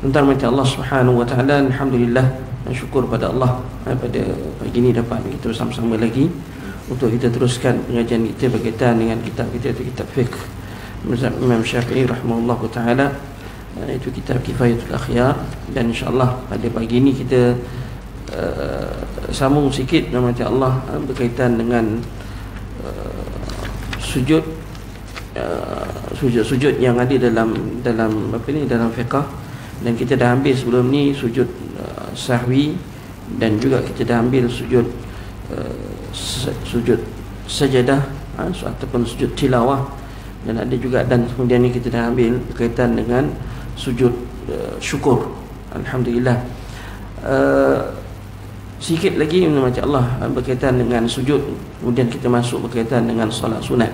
Tentang macam Allah Subhanahu wa taala, alhamdulillah, syukur pada Allah pada pagi ini dapat kita bersama-sama lagi untuk kita teruskan pengajian kita berkaitan dengan kitab kita, itu kitab fiqh Imam Syafi'i rahimahullahu taala, itu kitab Kifayatul Akhyar. Dan insya-Allah pada pagi ini kita sambung sikit macam Allah berkaitan dengan sujud yang ada dalam apa ni, dalam fiqh. Dan kita dah ambil sebelum ni sujud sahwi, dan juga kita dah ambil sujud sajadah ataupun sujud tilawah, dan ada juga, dan kemudian ni kita dah ambil berkaitan dengan sujud syukur. Alhamdulillah. Sikit lagi macam Allah berkaitan dengan sujud, kemudian kita masuk berkaitan dengan solat sunat.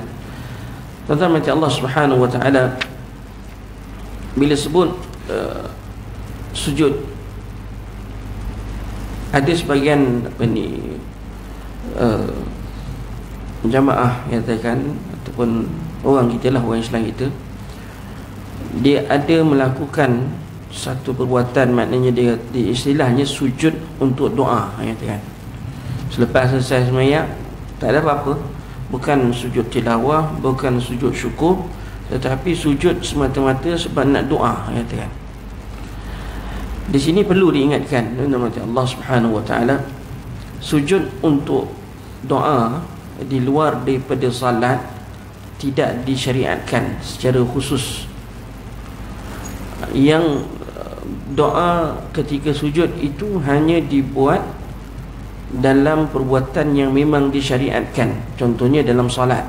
Tentang macam Allah Subhanahu wa taala bila sebut sujud, ada sebagian jamaah yang katakan, ataupun orang kita lah, orang Islam kita, dia ada melakukan satu perbuatan, maknanya dia istilahnya sujud untuk doa, yang katakan selepas selesai sembahyang tak ada apa-apa, bukan sujud tilawah, bukan sujud syukur, tetapi sujud semata-mata sebab nak doa, yang katakan. Di sini perlu diingatkan nama Allah Subhanahu wa taala, sujud untuk doa di luar daripada salat tidak disyariatkan secara khusus. Yang doa ketika sujud itu hanya dibuat dalam perbuatan yang memang disyariatkan. Contohnya dalam salat,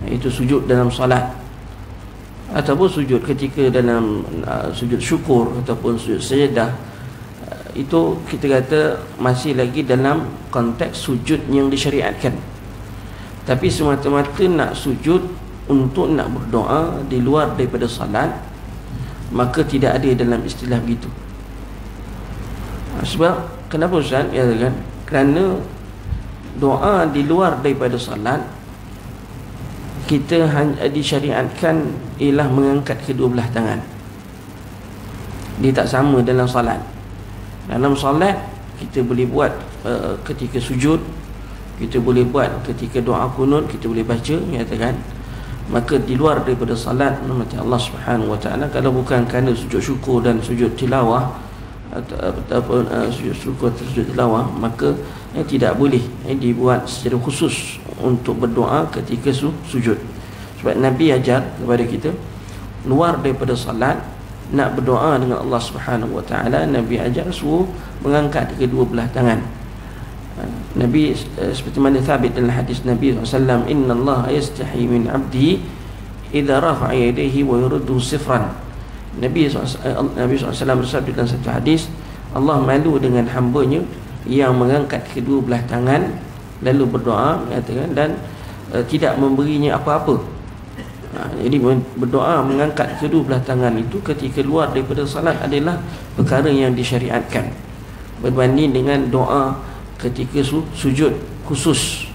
itu sujud dalam salat, ataupun sujud ketika dalam sujud syukur ataupun sujud sajadah, itu kita kata masih lagi dalam konteks sujud yang disyariatkan. Tapi semata-mata nak sujud untuk nak berdoa di luar daripada salat, maka tidak ada dalam istilah begitu. Sebab kenapa Ustaz? Ya kan, kerana doa di luar daripada salat kita hanya disyariatkan ialah mengangkat kedua belah tangan. Dia tak sama dalam salat. Dalam salat kita boleh buat ketika sujud, kita boleh buat ketika doa kunut, kita boleh baca, nyatakan. Maka di luar daripada salat, macam Allah Subhanahu wa taala, kalau bukan kerana sujud syukur dan sujud tilawah ataupun sujud syukur atau sujud tilawah, maka tidak boleh dibuat secara khusus untuk berdoa ketika sujud. Sebab Nabi ajar kepada kita, luar daripada salat nak berdoa dengan Allah Subhanahu wa taala, Nabi ajar suruh mengangkat kedua belah tangan. Nabi seperti mana thabit dalam hadis Nabi SAW, inna Allah yastahi min abdi idza rafa'a yadayhi wa yurdu sifran. Nabi SAW bersabda dalam satu hadis, Allah malu dengan hamba-Nya yang mengangkat kedua belah tangan lalu berdoa, katakan, dan tidak memberinya apa-apa. Jadi berdoa mengangkat kedua belah tangan itu ketika luar daripada salat adalah perkara yang disyariatkan, berbanding dengan doa ketika sujud khusus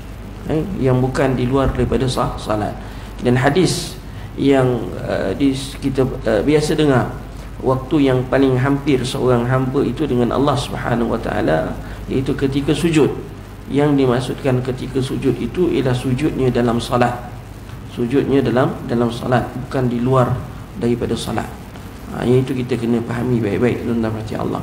yang bukan di luar daripada salat. Dan hadis yang kita biasa dengar, waktu yang paling hampir seorang hamba itu dengan Allah Subhanahu wa taala iaitu ketika sujud. Yang dimaksudkan ketika sujud itu ialah sujudnya dalam salat. Sujudnya dalam salat, bukan di luar daripada salat. Yang itu kita kena fahami baik-baik tentang baca Allah.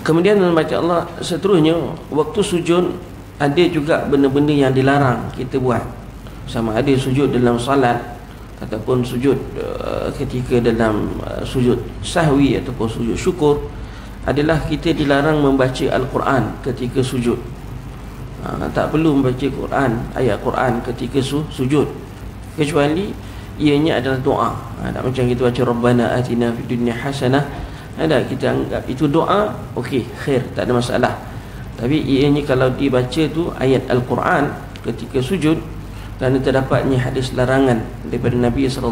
Kemudian dalam baca Allah seterusnya, waktu sujud ada juga benda-benda yang dilarang kita buat. Sama ada sujud dalam salat ataupun sujud ketika dalam sujud sahwi ataupun sujud syukur, adalah kita dilarang membaca Al-Quran ketika sujud. Tak perlu membaca Quran, ayat Quran ketika sujud, kecuali ianya adalah doa. Tak macam kita baca Rabbana atina fid dunya hasanah, ada kita anggap itu doa, okey, khair, tak ada masalah. Tapi ianya kalau dibaca tu ayat Al-Quran ketika sujud, kerana terdapatnya hadis larangan daripada Nabi SAW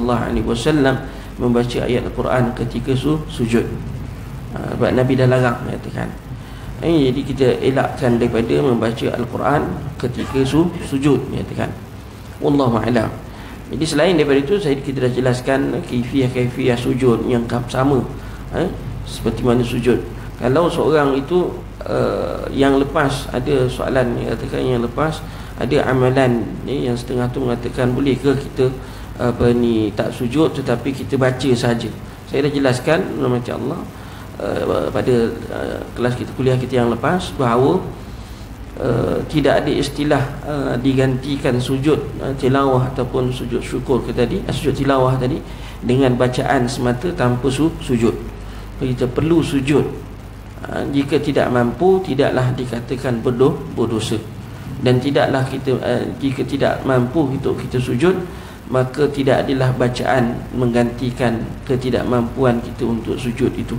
membaca ayat Al-Quran ketika sujud. Sebab Nabi dah larang, katakan. Jadi kita elakkan daripada membaca Al-Quran ketika sujud, katakan. Wallahu a'lam. Jadi selain daripada itu, kita dah jelaskan kaifiah sujud yang sama, seperti mana sujud. Kalau seorang itu yang lepas, ada soalan yang katakan yang lepas ada amalan yang setengah tu mengatakan boleh ke kita tak sujud tetapi kita baca saja. Saya dah jelaskan macam Allah pada kelas kita, kuliah kita yang lepas, bahawa tidak ada istilah digantikan sujud tilawah ataupun sujud syukur ke tadi, sujud tilawah tadi dengan bacaan semata tanpa sujud. Kita perlu sujud. Jika tidak mampu, tidaklah dikatakan berdosa. Dan tidaklah kita jika tidak mampu untuk kita sujud, maka tidak adalah bacaan menggantikan ketidakmampuan kita untuk sujud itu.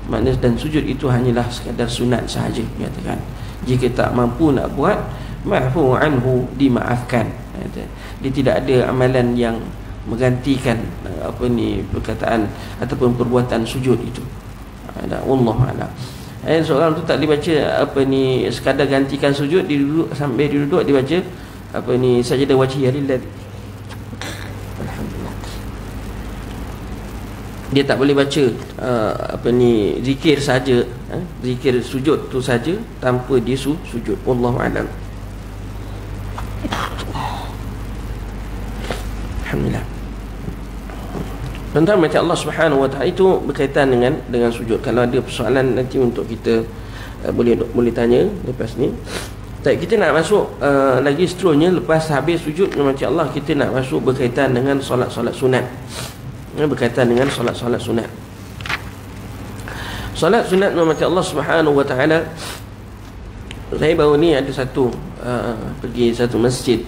Maknanya dan sujud itu hanyalah sekadar sunat sahaja, katakan. Jika tak mampu nak buat, ma'fu anhu, dimaafkan. Dia tidak ada amalan yang menggantikan perkataan ataupun perbuatan sujud itu. Wallahu a'lam. Seorang tu tak dibaca sekadar gantikan sujud, dia duduk, sambil dia duduk dia baca sajadah wajhiyah lillahi. Alhamdulillah. Dia tak boleh baca zikir saja, zikir sujud tu saja tanpa dia sujud. Wallahu a'lam. Alhamdulillah. Tentang macam Allah Subhanahu Wa Taala itu berkaitan dengan sujud. Kalau ada persoalan nanti untuk kita boleh tanya lepas ni. Tak, kita nak masuk lagi seterusnya lepas habis sujud macam Allah, kita nak masuk berkaitan dengan solat-solat sunat. Berkaitan dengan solat-solat sunat. Solat sunat macam Allah Subhanahu Wa Taala. Saya baru ni ada pergi satu masjid.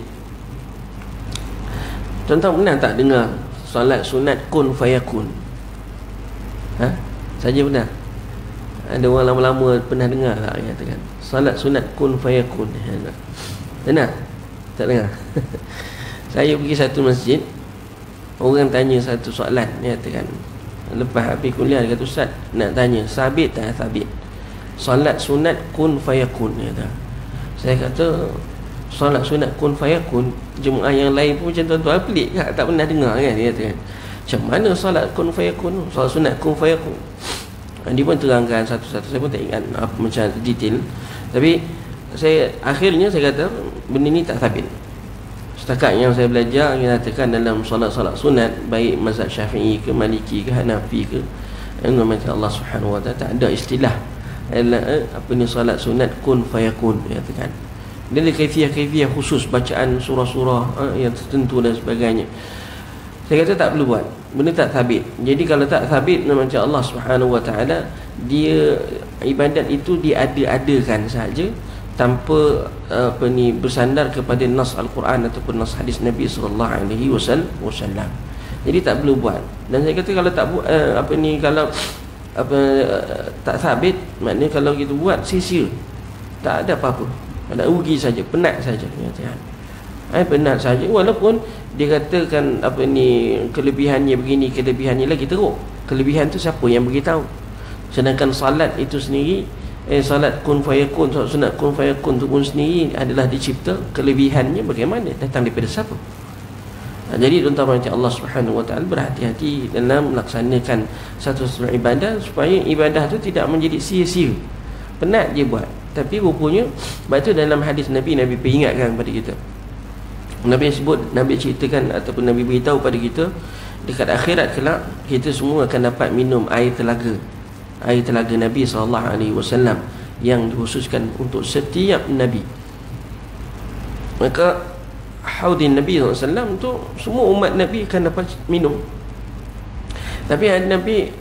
Tuan-tuan pernah tak dengar solat sunat kun fayakun? Saja pernah? Ada orang lama-lama pernah dengar tak katakan solat sunat kun fayakun? Pernah? Tak dengar? Saya pergi satu masjid, orang tanya satu soalan, dia katakan lepas habis kuliah, dia kata, Ustaz nak tanya, sabit tak sabit solat sunat kun fayakun? Dia kata. Saya kata solat sunat kun fayakun, jemaah yang lain pun macam tuan-tuan pelik tak pernah dengar kan? Dia kata, macam mana solat kun fayakun, solat sunat kun fayakun? Dia pun terangkan satu-satu, saya pun tak ingat apa macam detail, tapi akhirnya saya kata benda ni tak sabit. Setakat yang saya belajar, yang katakan dalam solat-solat sunat, baik mazhab Syafi'i ke Maliki ke Hanafi ke, macam Allah Subhanahu Wa Taala tak ada istilah solat sunat kun fayakun, dia katakan. Dia ada kaifiah khusus bacaan surah-surah yang tertentu dan sebagainya. Saya kata tak perlu buat, benda tak sabit. Jadi kalau tak sabit macam Allah Subhanahu Wa Taala, dia ibadat itu diada-adakan saja tanpa bersandar kepada nas Al-Quran ataupun nas hadis Nabi sallallahu alaihi wasallam. Jadi tak perlu buat. Dan saya kata kalau tak buat kalau tak sabit, maknanya kalau kita buat sia-sia, tak ada apa-apa, ada rugi saja, penat saja, penat saja. Walaupun dia katakan kelebihannya begini, kelebihannya lagi teruk. Kelebihan tu siapa yang beritahu? Sedangkan salat itu sendiri, salat kun fayakun, salat sunat kun fayakun tu pun sendiri adalah dicipta. Kelebihannya bagaimana? Datang daripada siapa? Jadi tuan-tuan macam Allah Subhanahu Wa Taala, berhati-hati dalam melaksanakan satu ibadah supaya ibadah tu tidak menjadi sia-sia. Penat je buat, tapi rupanya sebab itu dalam hadis Nabi peringatkan kepada kita. Nabi sebut, Nabi ceritakan ataupun Nabi beritahu pada kita, dekat akhirat kelak kita semua akan dapat minum air telaga Nabi SAW yang dikhususkan untuk setiap Nabi. Maka haudin Nabi SAW tu semua umat Nabi akan dapat minum. Tapi Nabi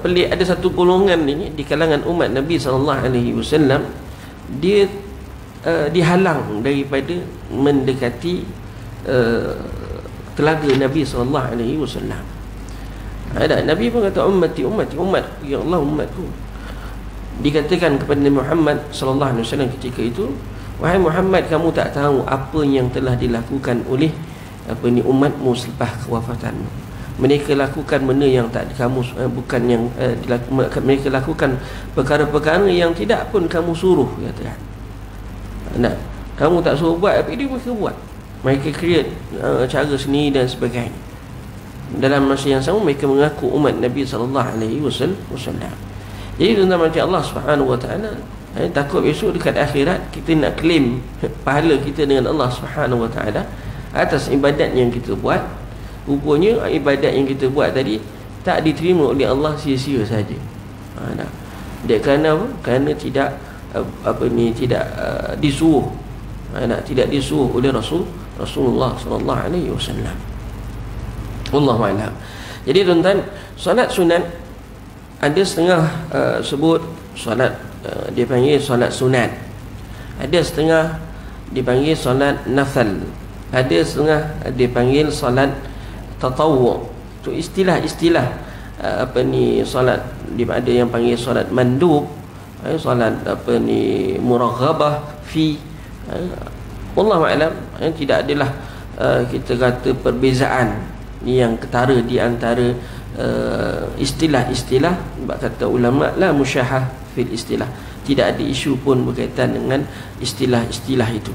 pelik, ada satu golongan ni di kalangan umat Nabi SAW, dia dihalang daripada mendekati telaga Nabi SAW. Ada Nabi pun kata ummati ya Allah, umatku. Dikatakan kepada Nabi Muhammad SAW ketika itu, wahai Muhammad, kamu tak tahu apa yang telah dilakukan oleh umatmu selepas kewafatanmu. Mereka lakukan benda yang tak kamu mereka lakukan perkara-perkara yang tidak pun kamu suruh, kata. Kamu tak suruh buat, tapi dia mereka buat. Mereka create cara sendiri dan sebagainya. Dalam masa yang sama mereka mengaku umat Nabi SAW. Jadi tuan-tuan macam Allah Subhanahu Wa Taala, takut besok dekat akhirat kita nak claim pahala kita dengan Allah Subhanahu Wa Taala atas ibadat yang kita buat. Rupanya ibadat yang kita buat tadi tak diterima oleh Allah, sia-sia saja. Dia kerana apa? Kerana tidak tidak disuruh, tidak disuruh oleh Rasulullah sallallahu alaihi wasallam. Wallahu a'lam. Jadi tuan-tuan, solat sunat ada setengah sebut solat dia panggil solat sunat. Ada setengah dipanggil solat nafil. Ada setengah dipanggil solat tatawwu. Tu istilah-istilah solat. Ada yang panggil solat mandub, solat muraghabah fi. Wallahu a'lam. Tidak adalah kita kata perbezaan yang ketara di antara istilah-istilah. Sebab kata ulama la musyahah fil istilah, tidak ada isu pun berkaitan dengan istilah-istilah itu.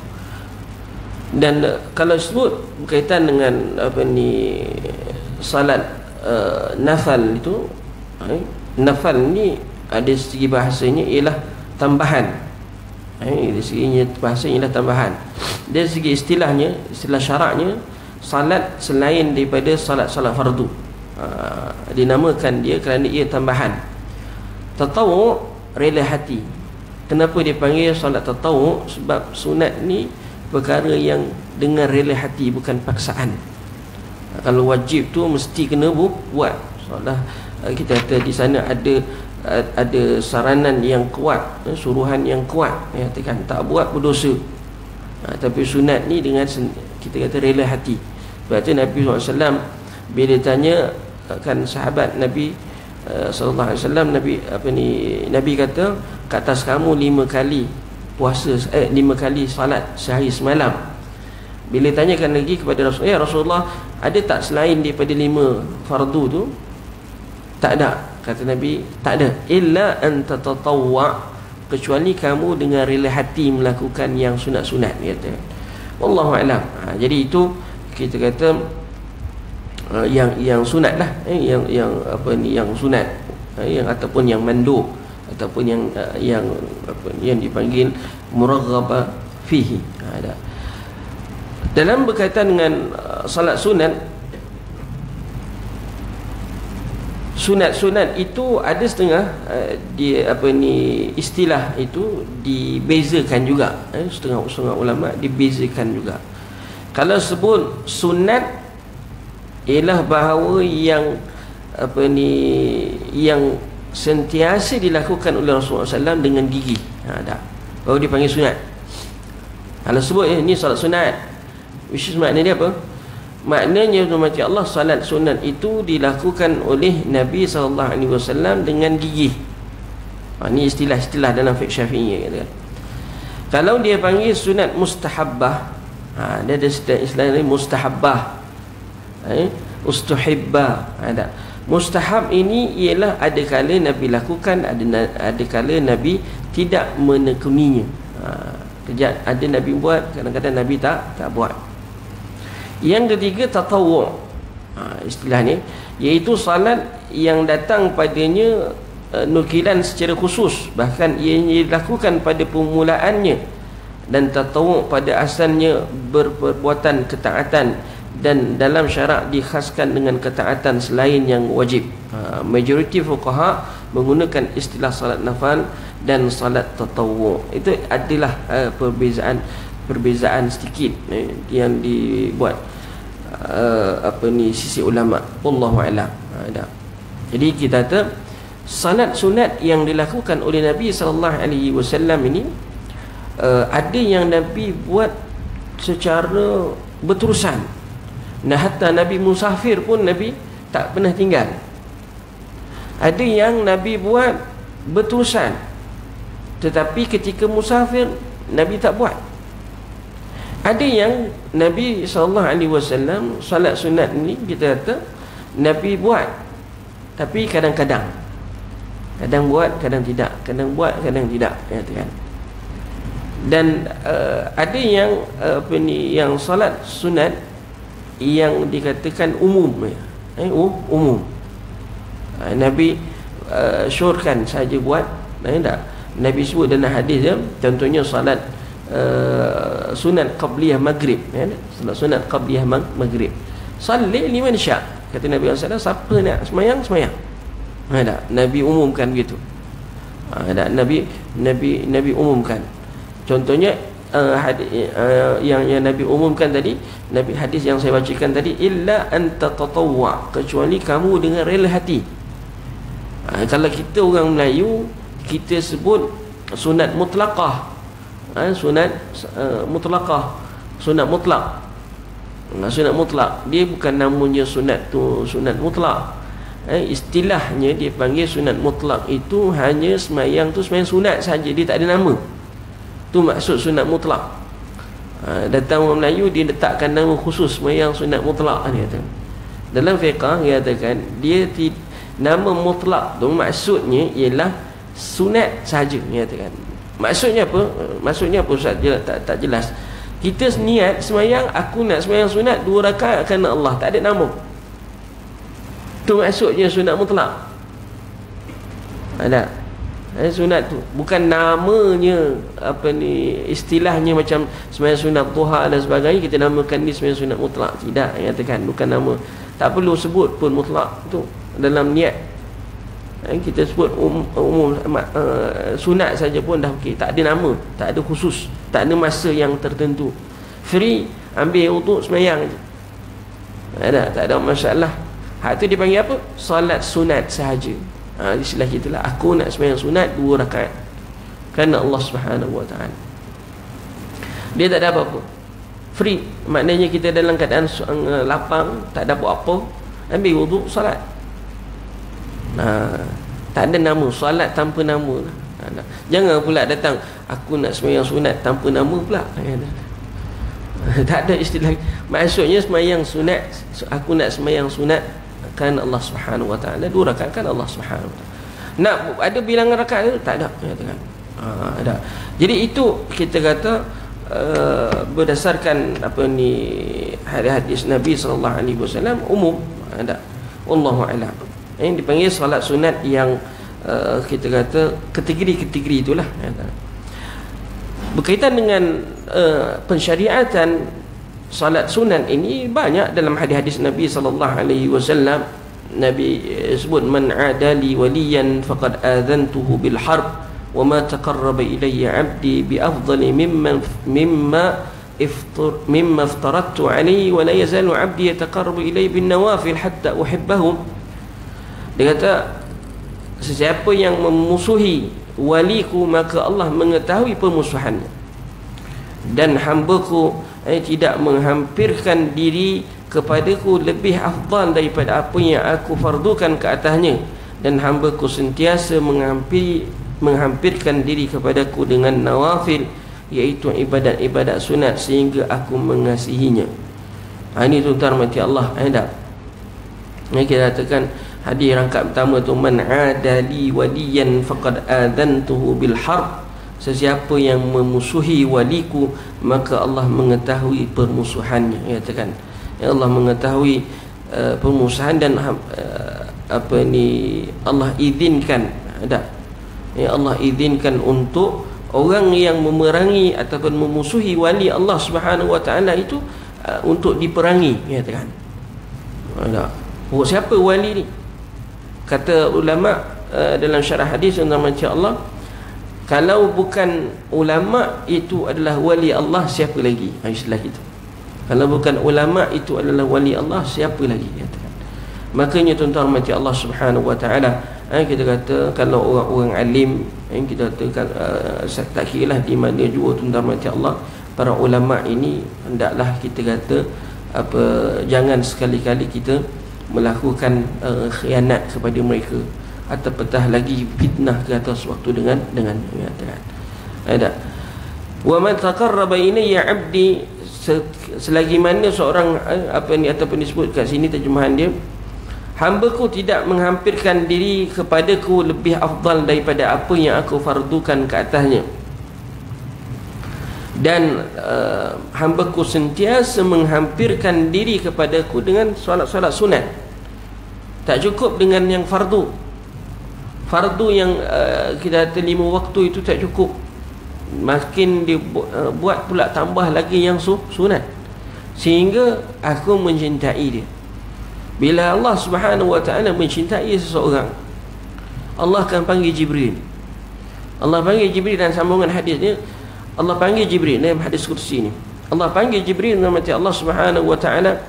Dan kalau sebut berkaitan dengan salat nafal itu, nafal ni ada segi bahasanya ialah tambahan. Dari segi bahasanya ialah tambahan. Dari segi istilahnya, istilah syaraknya, salat selain daripada salat-salat fardu. Dinamakan dia kerana ia tambahan. Tatawwu rela hati. Kenapa dia panggil salat tatawwu? Sebab sunat ni perkara yang dengan rela hati, bukan paksaan. Kalau wajib tu mesti kena buat. Soalah kita kata di sana ada saranan yang kuat, suruhan yang kuat, katakan tak buat berdosa. Tapi sunat ni dengan kita kata rela hati. Sebab tu Nabi SAW bila tanya kan sahabat Nabi sallallahu alaihi wasallam, Nabi kata kat atas kamu 5 kali puasa 5 kali salat sehari semalam. Bila tanyakan lagi kepada Rasulullah, ya Rasulullah, ada tak selain daripada 5 fardu tu? Tak ada, kata Nabi, tak ada. Illa an tatatawwa, kecuali kamu dengan rela hati melakukan yang sunat-sunat, kata. Wallahu a'lam. Jadi itu kita kata yang sunat lah, yang sunat, yang ataupun yang mandub, ataupun yang dipanggil muraghaba fihi. Ada dalam berkaitan dengan salat sunat. Sunat-sunat itu ada setengah istilah itu dibezakan juga. Setengah ulama dibezakan juga. Kalau sebut sunat ialah bahawa yang yang sentiasa dilakukan oleh Rasulullah SAW dengan gigih. Baru dipanggil sunat. Kalau sebut ini salat sunat, which is maknanya dia apa? Maknanya macam Allah, salat sunat itu dilakukan oleh Nabi SAW dengan gigih. Ini istilah-istilah dalam fiqh Syafi'i, kata. Kalau dia panggil sunat mustahabbah, dia ada istilah ni mustahabbah, ustuhibbah. Ada mustahab ini ialah ada kala Nabi lakukan, ada kala Nabi tidak menekuninya. Kejap ada Nabi buat, kadang-kadang Nabi tak buat. Yang ketiga tatawwu', istilah ni, iaitu salat yang datang padanya nukilan secara khusus, bahkan ia dilakukan pada permulaannya, dan tatawwu' pada asalnya berperbuatan ketaatan, dan dalam syarak dikhaskan dengan ketaatan selain yang wajib. Majoriti fuqaha menggunakan istilah salat nafal dan salat tatawwu'. Itu adalah perbezaan sedikit yang dibuat sisi ulama. Wallahu a'lam. Jadi kita kata salat sunat yang dilakukan oleh Nabi sallallahu alaihi wasallam ini, ada yang Nabi buat secara berterusan. Nah, hatta Nabi musafir pun Nabi tak pernah tinggal. Ada yang Nabi buat berterusan, tetapi ketika musafir Nabi tak buat. Ada yang Nabi SAW salat sunat ni kita kata Nabi buat, tapi kadang-kadang, kadang buat, kadang tidak, kadang buat, kadang tidak, kan. Dan ada yang yang solat sunat yang dikatakan umum, umum. Nabi syorkan saja buat, tak? Nabi sebut dalam hadis dia, contohnya solat sunat qabliyah maghrib, solat sunat qabliyah maghrib, salli liman sya', kata Nabi SAW, siapa nak semayang semayang. Tak? Nabi umumkan begitu. Tak? Nabi umumkan. Contohnya hadis yang Nabi umumkan tadi, Nabi hadis yang saya bacakan tadi, illa anta tatawwa, kecuali kamu dengan rela hati. Kalau kita orang Melayu, kita sebut sunat mutlaqah, sunat mutlaqah, sunat mutlak. Sunat mutlak, dia bukan namanya sunat tu sunat mutlak. Istilahnya dia panggil sunat mutlak, itu hanya semayang tu semayang sunat saja, dia tak ada nama. Tu maksud sunat mutlak. Datang orang Melayu, dia letakkan nama khusus semayang sunat mutlak, dia kata. Dalam fiqah dia katakan dia nama mutlak tu maksudnya ialah sunat saja, dia katakan. Maksudnya apa? Maksudnya apa Ustaz? Tak jelas. Kita niat semayang, aku nak semayang sunat 2 rakaat kerana Allah, tak ada nama. Tu maksudnya sunat mutlak. Ada. Sunat tu bukan namanya istilahnya macam semayang sunat duha dan sebagainya, kita namakan ni semayang sunat mutlak. Tidak, katakan bukan nama. Tak perlu sebut pun mutlak tu dalam niat. Kita sebut umum sunat saja pun dah okey, tak ada nama, tak ada khusus, tak ada masa yang tertentu. Free, ambil wudu semayang je. Tak ada masalah. Hak tu dipanggil apa? Solat sunat sahaja. Istilah kita lah, aku nak semayang sunat 2 rakaat kerana Allah Subhanahu Wa Taala. Dia tak ada apa-apa, free. Maknanya kita dalam keadaan lapang, tak ada buat apa, ambil wudu, solat. Tak ada nama, solat tanpa nama. Jangan pula datang, aku nak semayang sunat tanpa nama pula. Tak ada istilah. Maksudnya semayang sunat, aku nak semayang sunat kan Allah Subhanahu Wa Taala, 2 rakaat kan Allah Subhanahu Wa Taala. Nak ada bilangan rakaat ke? Tak ada, katakan. Ada. Jadi itu kita kata berdasarkan hadis Nabi sallallahu alaihi wasallam umum. Ada. Wallahu a'lam. Ini dipanggil solat sunat yang kita kata kategori-kategori itulah. Berkaitan dengan pensyariatan salat sunat ini banyak dalam hadis-hadis Nabi sallallahu alaihi wasallam. Nabi sebut, man adali waliyan faqad adantuhu bil harb wa ma taqarraba ilayya 'abdi bi afdali mimma iftaradtu alayhi wa la yazalu 'abdi yataqarrabu ilayya bin nawafil hatta uhibbahu. Dia kata, sesiapa yang memusuhi waliku maka Allah mengetahui permusuhannya, dan hamba-Ku tidak menghampirkan diri kepadaku lebih afdal daripada apa yang aku fardukan ke atasnya, dan hamba-Ku sentiasa menghampirkan diri kepadaku dengan nawafil, iaitu ibadat-ibadat sunat, sehingga aku mengasihinya. Ini tuan-tuan mati Allah. Kita katakan hadis rangkap pertama tu, man adali waliyan faqad adantuhu bil harb, sesiapa yang memusuhi waliku maka Allah mengetahui permusuhannya. Katakan Allah mengetahui permusuhan, dan Allah izinkan, Allah izinkan untuk orang yang memerangi ataupun memusuhi wali Allah Subhanahu Wa Taala itu untuk diperangi. Katakan siapa wali ni? Kata ulama dalam syarah hadis tentang macam Allah, kalau bukan ulama itu adalah wali Allah, siapa lagi? Istilah kita. Kalau bukan ulama itu adalah wali Allah, siapa lagi? Makanya tuan-tuan mati Allah Subhanahu Wa Taala, kita kata kalau orang-orang alim, kita katakan tak kira lah di mana jua tuan-tuan mati Allah, para ulama ini hendaklah kita kata jangan sekali-kali kita melakukan khianat kepada mereka, atau petah lagi fitnah ke atas waktu dengan mengatakan ada wa man taqarraba ilayya 'abdi, selagi mana seorang ataupun disebut kat sini terjemahan dia, hamba-Ku tidak menghampirkan diri kepadaku lebih afdal daripada apa yang aku fardukan ke atasnya. dan hamba-Ku sentiasa menghampirkan diri kepadaku dengan solat-solat sunat. Tak cukup dengan yang fardu. Fardu yang kita kata 5 waktu itu tak cukup. Makin buat pula tambah lagi yang sunat, sehingga aku mencintai dia. Bila Allah Subhanahu wa ta'ala mencintai seseorang, Allah akan panggil Jibril. Allah panggil Jibril dalam sambungan hadis ni. Allah panggil Jibril dalam hadis kursi ni. Allah panggil Jibril nama Allah Subhanahu wa ta'ala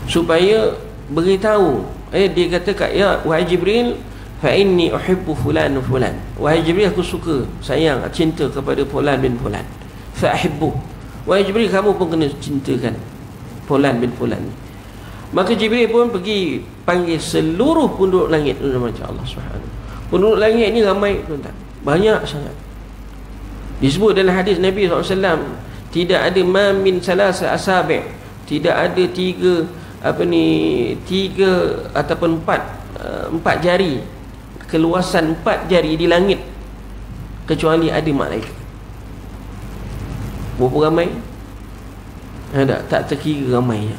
supaya beritahu. Dia kata kat, ya wahai Jibril, fa inni uhibbu fulan fulan. Wahai Jibril, aku suka, sayang, cinta kepada fulan bin fulan. Fa ahibbu. Wahai Jibril, kamu pun kena cintakan fulan bin fulan. Maka Jibril pun pergi panggil seluruh penduduk langit macam Allah Subhanahu. Penduduk langit ni ramai, tuan-tuan, banyak sangat. Disebut dalam hadis Nabi SAW, tidak ada ma min salasa asabi', tidak ada tiga ataupun empat jari, keluasan 4 jari di langit, kecuali ada malaikat. Berapa ramai? Tak terkira ramainya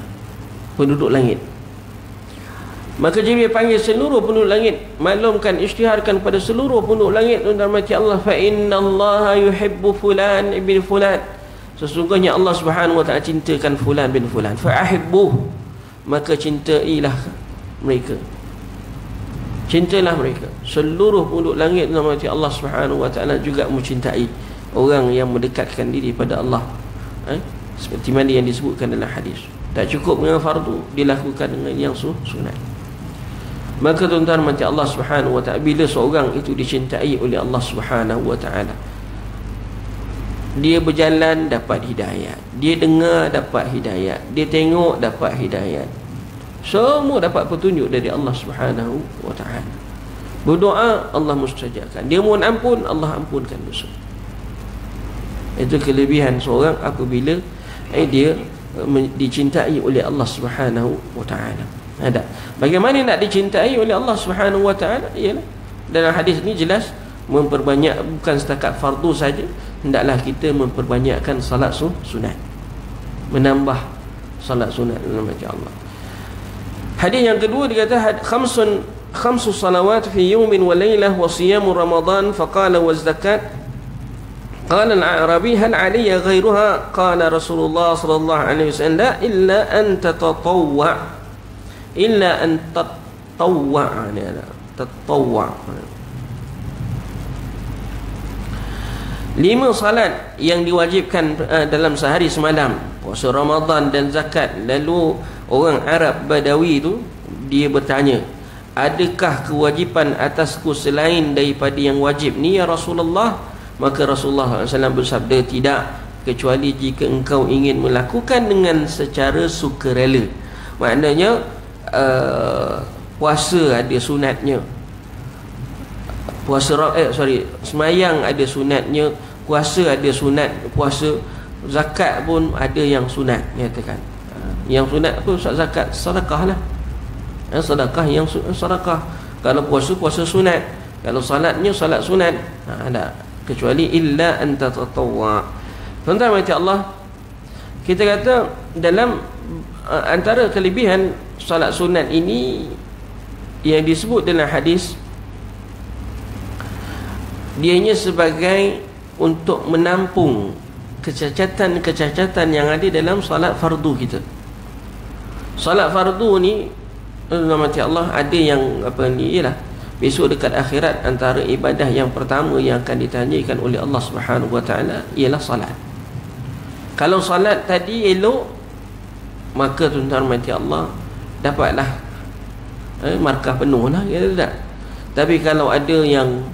penduduk langit. Maka Jibril panggil seluruh penduduk langit, maklumkan, isytiharkan pada seluruh penduduk langit, tuan-tuan mati Allah, fa innallaha yuhibbu fulan bin fulan. Sesungguhnya Allah Subhanahu wa ta'ala cintakan fulan bin fulan. Fa ahibbuh, maka cintailah mereka. Cintalah mereka. Seluruh penduduk langit, tuan-tuan mati Allah Subhanahu wa ta'ala juga mencintai orang yang mendekatkan diri pada Allah. Seperti mana yang disebutkan dalam hadis. Tak cukup dengan fardu, dilakukan dengan yang sunat. Maka tuan-tuan mati Allah Subhanahu wa ta'ala, bila seorang itu dicintai oleh Allah Subhanahu wa ta'ala, dia berjalan dapat hidayat, dia dengar dapat hidayat, dia tengok dapat hidayat, semua dapat petunjuk dari Allah Subhanahu wa ta'ala. Berdoa, Allah mustajabkan. Dia mohon ampun, Allah ampunkan dosa. Itu kelebihan seorang apabila dia dicintai oleh Allah Subhanahu wa ta'ala. Ada. Bagaimana nak dicintai oleh Allah Subhanahu wa ta'ala? Ialah dalam hadis ni jelas, memperbanyak, bukan setakat fardu saja, hendaklah kita memperbanyakkan salat sunat, menambah salat sunat dalam macam Allah. Hadis yang kedua dia kata, khamsu salawat fi yawmin wa laylah wa siyamu ramadan faqala wa zakat. قال الأعرابي هل علي غيرها؟ قال رسول الله صلى الله عليه وسلم لا إلا أن تتطوع، إلا أن تتطوع، تتطوع. 5 salat yang diwajibkan dalam sehari semalam, puasa Ramadan dan zakat. Lalu orang Arab Badawi itu, dia bertanya, adakah kewajipan atasku selain daripada yang wajib ni ya Rasulullah? Maka Rasulullah SAW bersabda, tidak, kecuali jika engkau ingin melakukan dengan secara sukarela. Maknanya puasa ada sunatnya, semayang ada sunatnya, puasa ada sunat, puasa, zakat pun ada yang sunat, nyatakan. Yang sunat apa? Zakat, sedekah lah. Sedekah yang sedekah. Kalau puasa sunat, kalau salatnya salat sunat. Ada, kecuali illa anta tatawwa. Tuan-tuan mati Allah, kita kata dalam antara kelebihan salat sunat ini yang disebut dalam hadis, dianya sebagai untuk menampung kecacatan-kecacatan yang ada dalam salat fardu kita. Salat fardu ni, tuan-tuan mati Allah, ada yang ialah besok dekat akhirat, antara ibadah yang pertama yang akan ditanyakan oleh Allah Subhanahu wa ta'ala ialah salat. Kalau salat tadi elok, maka tuan-tuan mati Allah dapatlah markah penuh lah, ya tak? Tapi kalau ada yang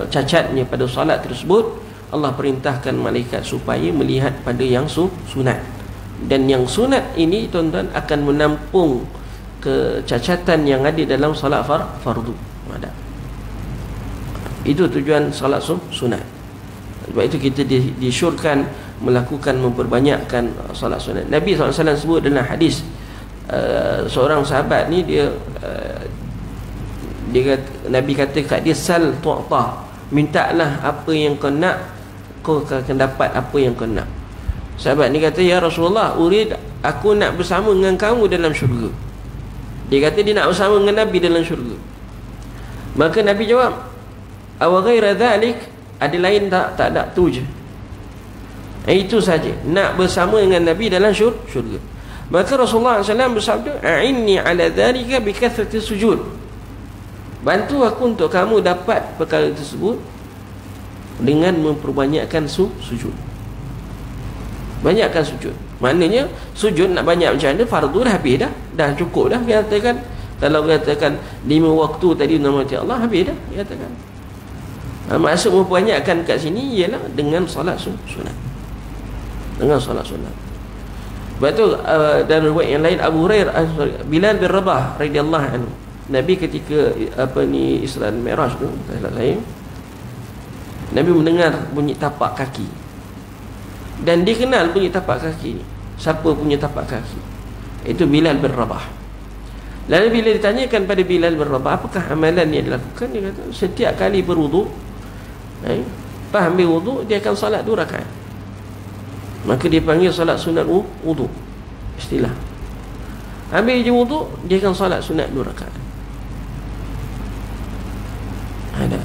cacatnya pada salat tersebut, Allah perintahkan malaikat supaya melihat pada yang sunat. Dan yang sunat ini, tuan-tuan, akan menampung kecacatan yang ada dalam salat fardu. Ada. Itu tujuan salat sunat. Sebab itu kita disyorkan memperbanyakkan salat sunat. Nabi SAW sebut dalam hadis, seorang sahabat ni, dia kata, Nabi kata kat dia, sal tu'ta, mintalah apa yang kau nak, kau akan dapat apa yang kau nak. Sahabat ni kata, ya Rasulullah, aku nak bersama dengan kamu dalam syurga. Dia kata dia nak bersama dengan Nabi dalam syurga. Maka Nabi jawab, aw ghaira dhalik, ada lain tak? Tak ada, tu je. Itu saja, nak bersama dengan Nabi dalam syurga. Maka Rasulullah SAW bersabda, a'inni ala dhalika bi kathrati sujud, bantu aku untuk kamu dapat perkara tersebut dengan memperbanyakkan sujud. Banyakkan sujud. Maknanya sujud nak banyak macam mana, fardu dah habis dah cukup dah. Katakan kalau katakan 5 waktu tadi nama Allah, habis dah katakan. Maksud memperbanyakkan kat sini ialah dengan solat sunat. Dengan solat sunat. Sebab tu dan riwayat yang lain, Abu Hurairah, Bilal bin Rabah radhiyallahu anhu, Nabi ketika Isra dan Mi'raj tu, Nabi mendengar bunyi tapak kaki. Dan dia kenal bunyi tapak kaki ni. Siapa punya tapak kaki? Itu Bilal bin Rabah. Lalu bila ditanyakan pada Bilal bin Rabah, apakah amalan yang dilakukan? Dia kata, setiap kali berwuduk, lepas ambil wuduk, dia akan salat 2 rakaat. Maka dia panggil salat sunat wuduk, istilah. Ambil je wuduk, dia akan salat sunat 2 rakaat. Ada.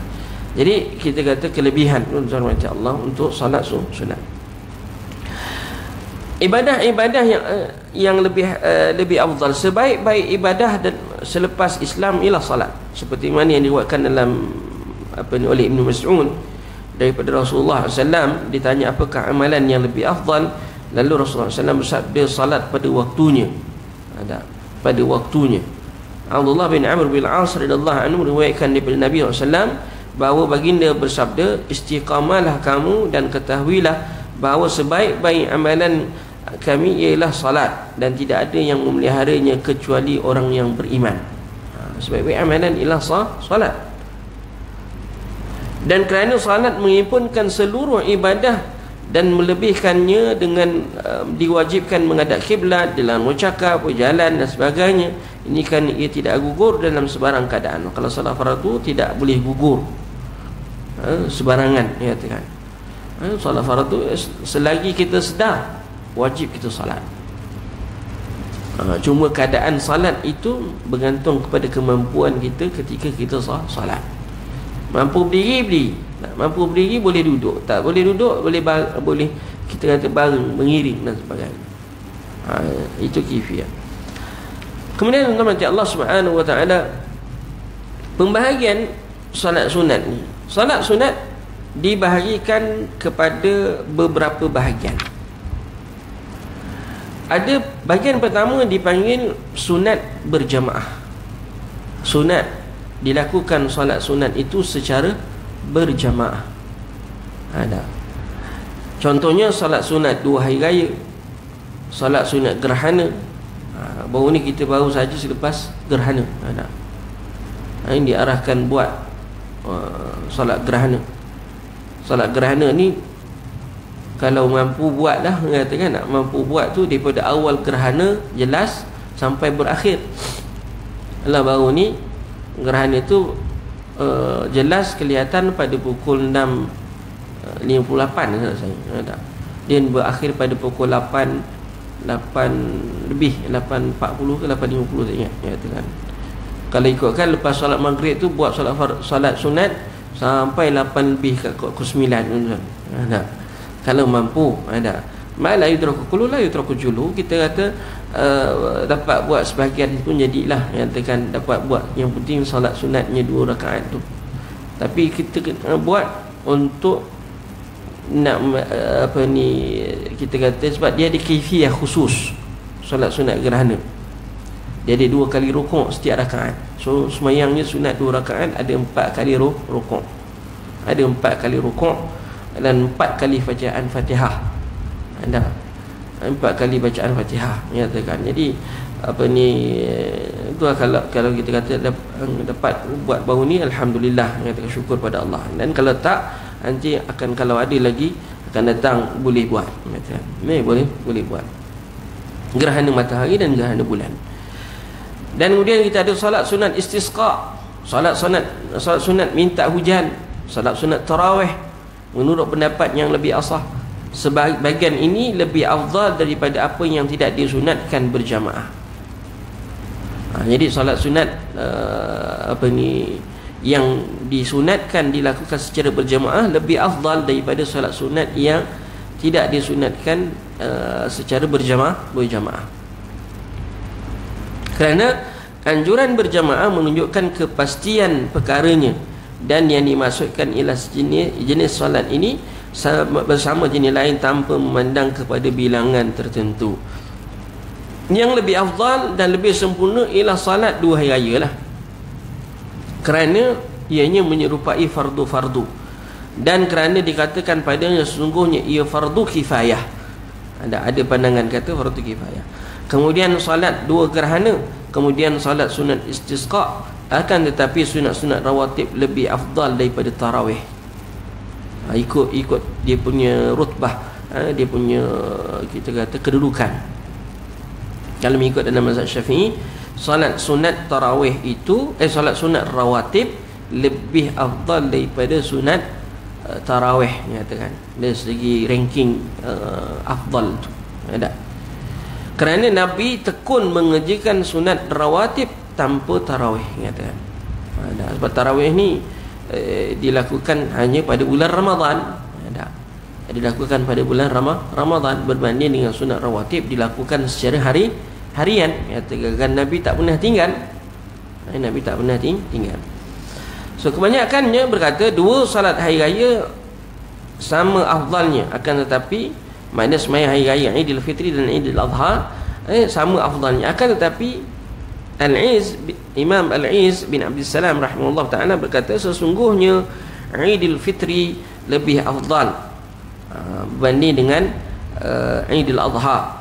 Jadi kita kata kelebihan Allah untuk salat sunat. Ibadah-ibadah yang lebih afdal, sebaik-baik ibadah dan selepas Islam ialah salat. Seperti mana yang diriwayatkan dalam oleh Ibnu Mas'ud daripada Rasulullah SAW, ditanya apakah amalan yang lebih afdal, lalu Rasulullah SAW bersabda, salat pada waktunya. Pada waktunya. Abdullah bin Amr bin Al-As radhiyallahu anhu meriwayatkan daripada Nabi SAW bahawa baginda bersabda, istiqamalah kamu dan ketahuilah bahawa sebaik-baik amalan kami ialah salat, dan tidak ada yang memeliharanya kecuali orang yang beriman. Sebaik-baik amalan ialah salat. Dan kerana salat menghimpunkan seluruh ibadah dan melebihkannya dengan diwajibkan menghadap kiblat dalam bercakap, berjalan dan sebagainya, ini kan ia tidak gugur dalam sebarang keadaan. Kalau salat fardu tidak boleh gugur sebarangan, ya kan. Salat fardu selagi kita sedar, wajib kita salat. Cuma keadaan salat itu bergantung kepada kemampuan kita ketika kita salat. Mampu berdiri, mampu berdiri boleh duduk, tak boleh duduk boleh kita kata bareng, mengiring dan sebagainya. Itu kifiah. Kemudian Allah Subhanahu wa taala, pembahagian salat sunat ni. Salat sunat dibahagikan kepada beberapa bahagian. Ada bahagian pertama dipanggil sunat berjamaah. Sunat dilakukan solat sunat itu secara berjamaah. Ada. Contohnya solat sunat 2 hari raya, solat sunat gerhana. Baru ni kita baru saja selepas gerhana. Ada. Ini diarahkan buat solat gerhana. Solat gerhana ni kalau mampu buat dah, katakan nak mampu buat tu daripada awal gerhana jelas sampai berakhir. Lah baru ni gerhana tu jelas kelihatan pada pukul 6.58 saya. Dia berakhir pada pukul 8 lebih, 8.40 ke 8.50 tak ingat, katakan. Kalau ikutkan lepas solat maghrib tu buat solat sunat sampai 8 lebih ke pukul 9 tak? Kalau mampu ada. Malah yudraku kullu la yudraku julu, kita kata dapat buat sebahagian pun jadilah, katakan dapat buat, yang penting solat sunatnya 2 rakaat tu. Tapi kita buat untuk nak kita kata sebab dia ada kaifiah khusus solat sunat gerhana. Dia ada 2 kali rukuk setiap rakaat. So semayangnya sunat 2 rakaat, ada 4 kali rukuk. Ada 4 kali rukuk dan 4 kali bacaan Fatihah. Ada 4 kali bacaan Fatihah, nyatakan. Jadi itu kalau kita kata dapat buat baru ni, alhamdulillah, nyatakan syukur pada Allah. Dan kalau tak, nanti akan, kalau ada lagi akan datang, boleh buat, nyatakan. Ni boleh buat gerhana matahari dan gerhana bulan. Dan kemudian kita ada solat sunat istisqa, solat sunat minta hujan. Salat sunat tarawih menurut pendapat yang lebih asah, sebahagian ini lebih afdal daripada apa yang tidak disunatkan berjamaah. Jadi salat sunat yang disunatkan dilakukan secara berjamaah lebih afdal daripada salat sunat yang tidak disunatkan secara berjamaah. Kerana anjuran berjamaah menunjukkan kepastian perkaranya, dan yang dimaksudkan ialah jenis solat ini bersama jenis lain tanpa memandang kepada bilangan tertentu. Yang lebih afdal dan lebih sempurna ialah salat dua hari raya lah, kerana ianya menyerupai fardu-fardu, dan kerana dikatakan padanya sesungguhnya ia fardu kifayah. Ada pandangan kata fardu kifayah. Kemudian salat dua gerhana, kemudian salat sunat istisqa. Akan tetapi sunat-sunat rawatib lebih afdal daripada tarawih. Ikut dia punya rutbah, dia punya, kita kata, kedudukan. Kalau mengikut dalam mazhab Syafi'i, salat sunat tarawih itu salat sunat rawatib lebih afdal daripada sunat tarawih, nyatakan dari segi ranking afdal tu. Ada. Kerana Nabi tekun mengerjakan sunat rawatib tanpa tarawih, nyatakan. Sebab tarawih ni dilakukan hanya pada bulan Ramadan. Dilakukan pada bulan Ramadan, berbanding dengan sunat rawatib dilakukan secara harian. Nyatakan Nabi tak pernah tinggal. Nabi tak pernah tinggal. So kebanyakannya berkata dua salat hari raya sama afdalnya, akan tetapi makna sembahyang hari raya Aidil Fitri dan Aidil Adha sama afdalnya. Akan tetapi Imam Al-Iz bin Abdul Salam rahimahullah ta'ala berkata sesungguhnya Aidil Fitri lebih afdal berbanding dengan Aidil Adha.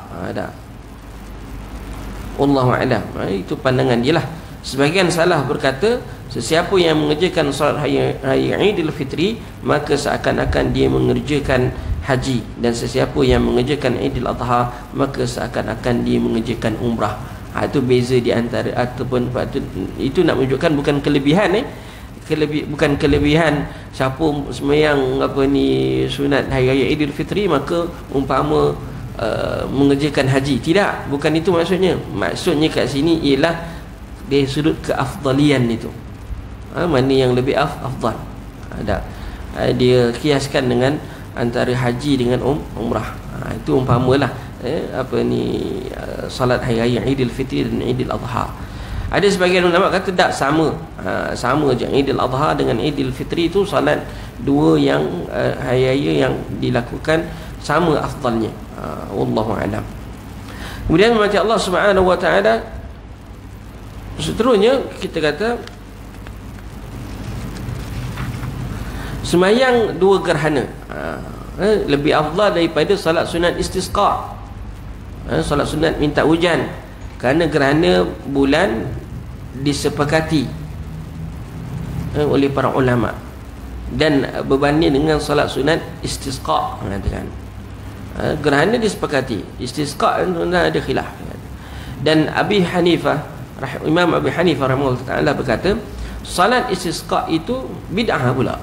Wallahu a'lam. Itu pandangan dia lah. Sebahagian salah berkata sesiapa yang mengerjakan salat hari Aidil Fitri maka seakan-akan dia mengerjakan haji, dan sesiapa yang mengerjakan Aidil Adha maka seakan-akan dia mengerjakan umrah. Itu beza di antara, ataupun itu nak menunjukkan bukan kelebihan bukan kelebihan siapa sembahyang sunat hari raya Aidil Fitri maka umpama mengerjakan haji. Tidak, bukan itu maksudnya. Maksudnya kat sini ialah dari sudut keafdalian itu, mana yang lebih afdal. Dia kiaskan dengan antara haji dengan umrah. Itu umpamalah salat hari raya Aidil Fitri dan Aidil Adha. Ada sebagian ulama kata tak, sama je Aidil Adha dengan Aidil Fitri itu salat dua yang hari raya yang dilakukan sama afdalnya. Wallahu a'lam. Kemudian mati Allah Subhanahu wa taala, seterusnya kita kata sembahyang dua gerhana lebih afdal daripada salat sunat istisqa, salat sunat minta hujan, kerana gerhana bulan disepakati oleh para ulama, dan berbanding dengan salat sunat istisqa, mengatakan gerhana disepakati, istisqa ada khilaf. Dan Imam Abi Hanifah rahimahullah ta'ala berkata salat istisqa itu bid'ah pula.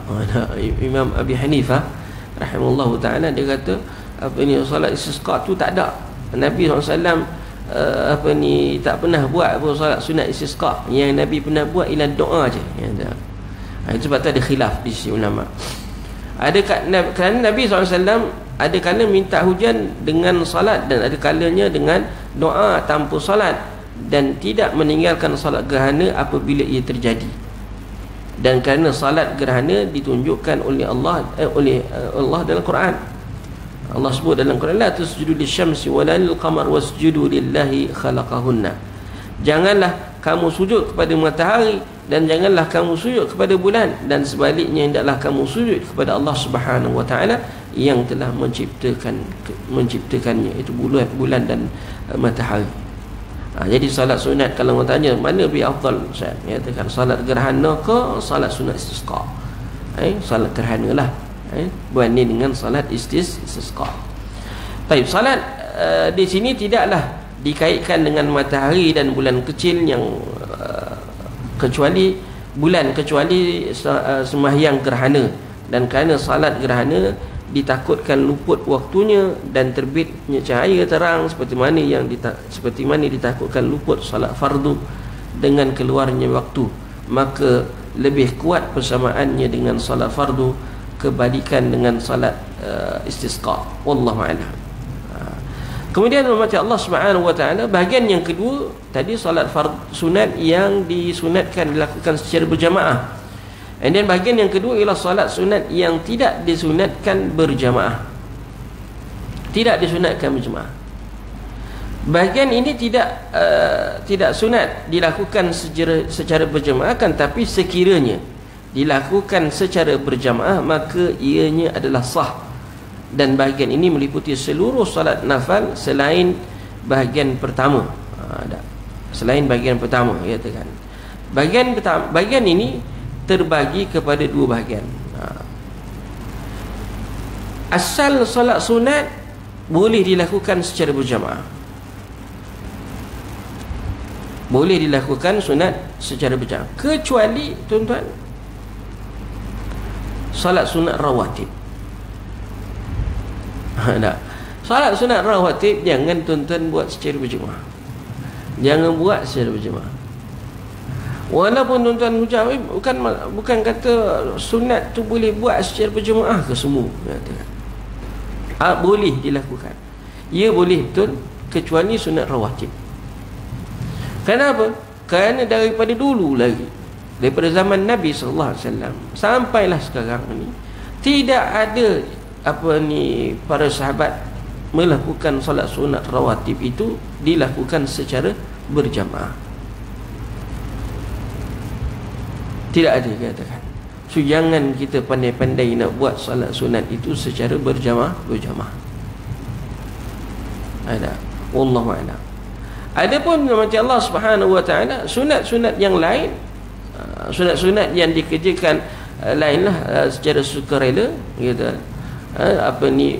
Imam Abi Hanifah rahimahullah ta'ala dia kata salat istisqa tu tak ada. Nabi SAW tak pernah buat salat sunat istisqa. Yang Nabi pernah buat ialah doa je. Itu sebab tu ada khilaf di sisi ulama. Kerana Nabi SAW ada kala minta hujan dengan salat, dan ada kalanya dengan doa tanpa salat, dan tidak meninggalkan salat gerhana apabila ia terjadi. Dan kerana salat gerhana ditunjukkan oleh Allah dalam Quran. Allah sebut dalam Quran, la tasjudu lisyamsi wala lilqamar wasjudu lillahi khalaqahunna. Janganlah kamu sujud kepada matahari, dan janganlah kamu sujud kepada bulan, dan sebaliknya hendaklah kamu sujud kepada Allah Subhanahu wa taala yang telah menciptakannya, itu bulan dan matahari. Jadi salat sunat, kalau orang tanya mana lebih afdal, saya katakan salat gerhana ke salat sunat istisqa. Salat gerhana lah berbanding dengan salat istisqa. Baik, salat di sini tidaklah dikaitkan dengan matahari dan bulan kecil, yang kecuali bulan kecuali sembahyang gerhana, dan kerana salat gerhana ditakutkan luput waktunya dan terbitnya cahaya terang seperti mana ditakutkan luput salat fardu dengan keluarnya waktu, maka lebih kuat persamaannya dengan salat fardu kebalikan dengan salat istisqa. Wallahu a'lam. Kemudian hormati Allah Subhanahu wa taala, bahagian yang kedua tadi salat sunat yang disunatkan dilakukan secara berjamaah. Dan bahagian yang kedua ialah salat sunat yang tidak disunatkan berjamaah. Tidak disunatkan berjamaah. Bahagian ini tidak sunat dilakukan secara berjamaah, kan, tapi sekiranya dilakukan secara berjamaah maka ianya adalah sah. Dan bahagian ini meliputi seluruh salat nafal selain bahagian pertama. Selain bahagian pertama, katakan. Bahagian ini terbagi kepada dua bahagian. Asal solat sunat boleh dilakukan secara berjamaah. Boleh dilakukan sunat secara berjamaah, kecuali tuan-tuan solat sunat rawatib. Solat sunat rawatib jangan tuan-tuan buat secara berjamaah. Jangan buat secara berjamaah. Walaupun tuan-tuan hujah, bukan kata sunat tu boleh buat secara berjemaah ke semua, boleh dilakukan. Ia boleh betul, kecuali sunat rawatib. Kenapa? Kerana daripada dulu lagi, daripada zaman Nabi SAW sampailah sekarang ni, tidak ada para sahabat melakukan solat sunat rawatib itu dilakukan secara berjamaah. Tidak ada, katakan. So jangan kita pandai-pandai nak buat salat sunat itu secara berjamaah. Ada. Wallahu a'lam. Adapun macam Allah Subhanahu wa taala, sunat-sunat yang lain, sunat-sunat yang dikerjakan lainlah secara sukarela, gitu.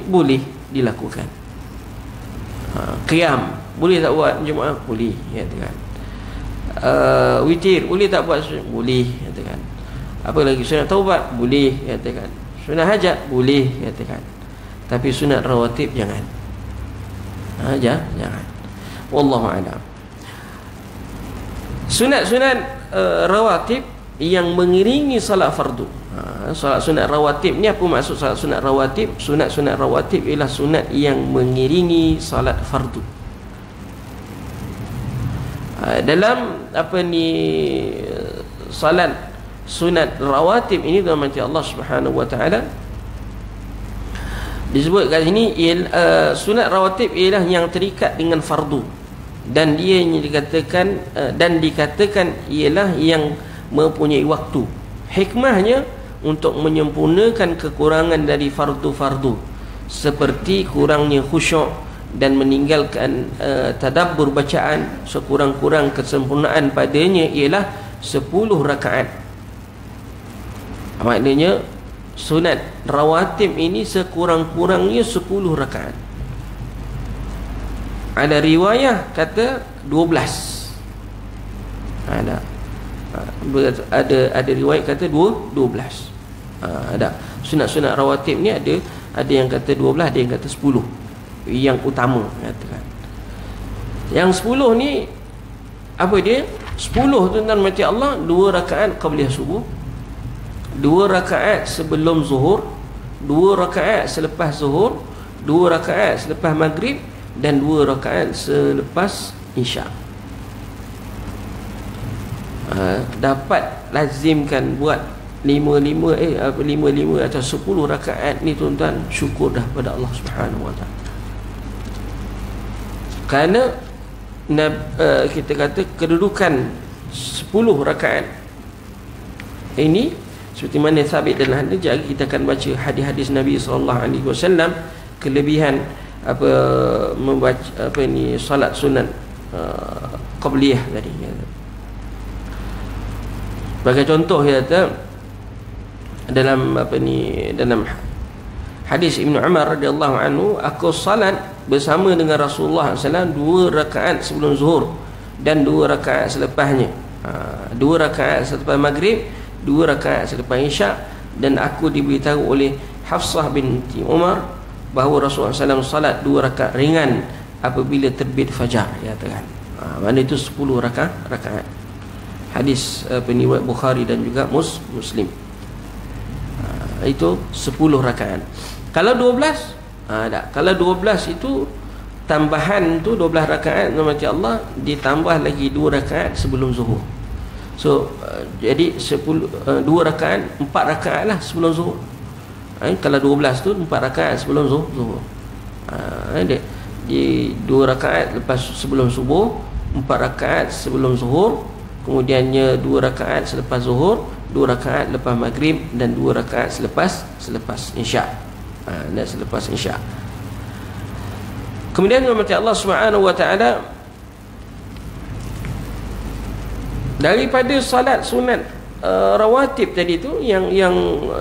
Boleh dilakukan. Qiyam boleh tak buat jemaah? Boleh, katakan. Witir boleh tak buat? Boleh, katakan. Apa lagi? Sunat taubat boleh, katakan. Sunat hajat boleh, katakan. Tapi sunat rawatib jangan. Jangan. Wallahu a'lam. Sunat-sunat rawatib yang mengiringi salat fardu. Salat sunat rawatib ni apa maksud salat sunat rawatib? Sunat-sunat rawatib ialah sunat yang mengiringi salat fardu. Dalam salat sunat rawatib ini, tuan-tuan Allah Subhanahu wa taala disebut kat sini sunat rawatib ialah yang terikat dengan fardu, dan dia dikatakan ialah yang mempunyai waktu. Hikmahnya untuk menyempurnakan kekurangan dari fardu-fardu, seperti kurangnya khusyuk dan meninggalkan tadabbur bacaan. Sekurang-kurang kesempurnaan padanya ialah 10 rakaat. Maknanya sunat rawatib ini sekurang-kurangnya 10 rakaat. Ada riwayah kata 12. Ada riwayat kata 12. Ada sunat-sunat rawatib ni ada yang kata 12, ada yang kata 10. Yang utama, katakan. Yang 10 ni apa dia? 10 tuan-tuan macam Allah, 2 rakaat qabliyah subuh, 2 rakaat sebelum zuhur, 2 rakaat selepas zuhur, 2 rakaat selepas maghrib, dan 2 rakaat selepas isyak. Dapat lazimkan buat 5 atau 10 rakaat ni, tuan-tuan, syukur dah pada Allah Subhanahu wa taala. Kerana kita kata kedudukan 10 rakaat ini seperti mana sabit dalam hadis. Jadi kita akan baca hadis-hadis Nabi SAW, kelebihan membaca salat sunat qabliyah tadi. Sebagai contoh, kata dalam dalam hadis Ibnu Umar radhiyallahu anhu, aku salat bersama dengan Rasulullah SAW 2 rakaat sebelum zuhur dan 2 rakaat selepasnya. 2 rakaat selepas maghrib, 2 rakaat selepas isyak. Dan aku diberitahu oleh Hafsah binti Umar bahawa Rasulullah SAW salat 2 rakaat ringan apabila terbit fajar, ya kan. Mana itu 10 rakaat. Hadis peniwayat Bukhari dan juga Muslim. Itu 10 rakaat. Kalau 12, tak. Kalau 12 itu tambahan tu 12 rakaat nama Allah, ditambah lagi 2 rakaat sebelum zuhur. So jadi 2 rakaat, 4 rakaat lah sebelum zuhur. Kalau 12 tu 4 rakaat sebelum zuhur. Di 2 rakaat lepas sebelum subuh, 4 rakaat sebelum zuhur, kemudiannya 2 rakaat selepas zuhur, 2 rakaat lepas maghrib, dan 2 rakaat selepas isyak. Dan selepas isyak. Kemudian Allah Subhanahu wa taala, daripada salat sunat rawatib tadi tu, yang